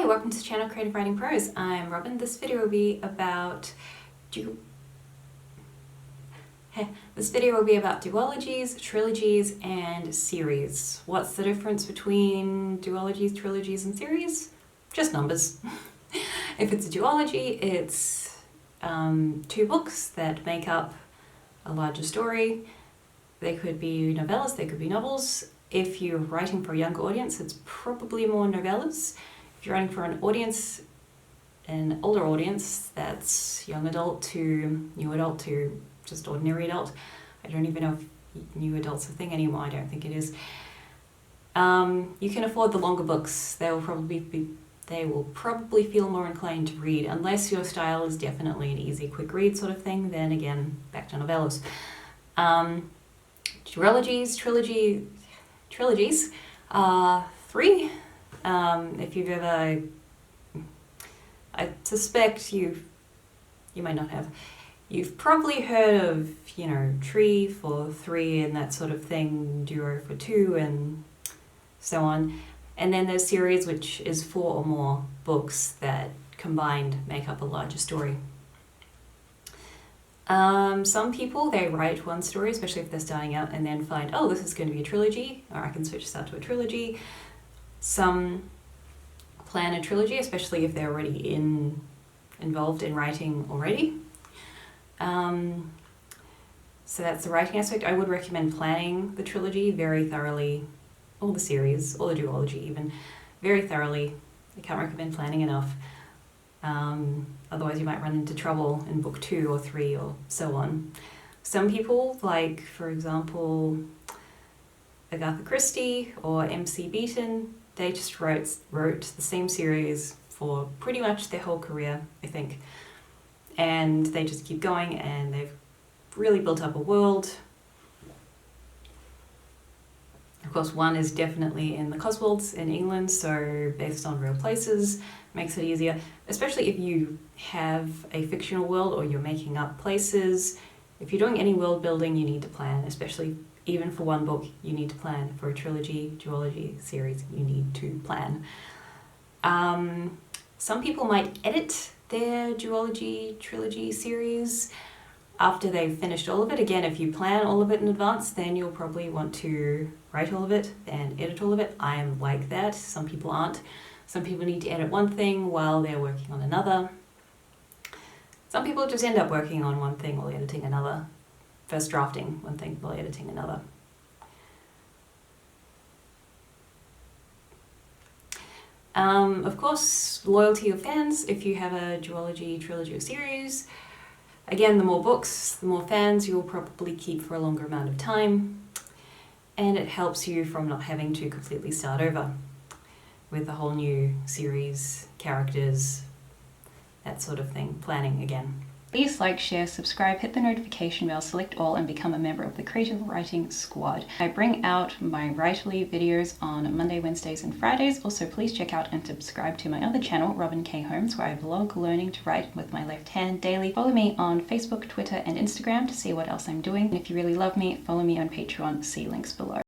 welcome to the channel Creative Writing Prose. I'm Robin. This video will be about duologies, trilogies, and series. What's the difference between duologies, trilogies, and series? Just numbers. If it's a duology, it's two books that make up a larger story. They could be novellas, they could be novels. If you're writing for a younger audience, it's probably more novellas. If you're writing for an audience, an older audience, that's young adult to new adult to just ordinary adult. I don't even know if new adult's a thing anymore. I don't think it is. You can afford the longer books. They will probably feel more inclined to read, unless your style is definitely an easy, quick read sort of thing. Then again, back to novellas. Duologies, trilogies are three. If you've ever, I suspect you might not have. You've probably heard of, tree for three and that sort of thing, duo for two, and so on. And then there's series, which is 4 or more books that combined make up a larger story. Some people, they write one story, especially if they're starting out, and then find, oh, this is going to be a trilogy, or I can switch this out to a trilogy. Some plan a trilogy, especially if they're already involved in writing already. So that's the writing aspect. I would recommend planning the trilogy very thoroughly, or the series, or the duology even, very thoroughly. I can't recommend planning enough. Otherwise you might run into trouble in book 2 or 3 or so on. Some people, like for example Agatha Christie or MC Beaton, they just wrote the same series for pretty much their whole career, I think. And they just keep going, and they've really built up a world. Of course, one is definitely in the Cotswolds in England, so based on real places, makes it easier, especially if you have a fictional world or you're making up places. If you're doing any world building, you need to plan, especially even for one book, you need to plan. For a trilogy, duology, series, you need to plan. Some people might edit their duology, trilogy series after they've finished all of it. Again, if you plan all of it in advance, then you'll probably want to write all of it and edit all of it. I am like that. Some people aren't. Some people need to edit one thing while they're working on another. Some people just end up working on one thing while editing another. First drafting one thing while editing another. Of course, loyalty of fans. If you have a duology, trilogy, or series, again, the more books, the more fans you'll probably keep for a longer amount of time, and it helps you from not having to completely start over with a whole new series, characters, that sort of thing, planning again. Please like, share, subscribe, hit the notification bell, select all, and become a member of the Creative Writing Squad. I bring out my Writerly videos on Monday, Wednesdays, and Fridays. Also, please check out and subscribe to my other channel, Robin K. Holmes, where I vlog learning to write with my left hand daily. Follow me on Facebook, Twitter, and Instagram to see what else I'm doing. And if you really love me, follow me on Patreon. See links below.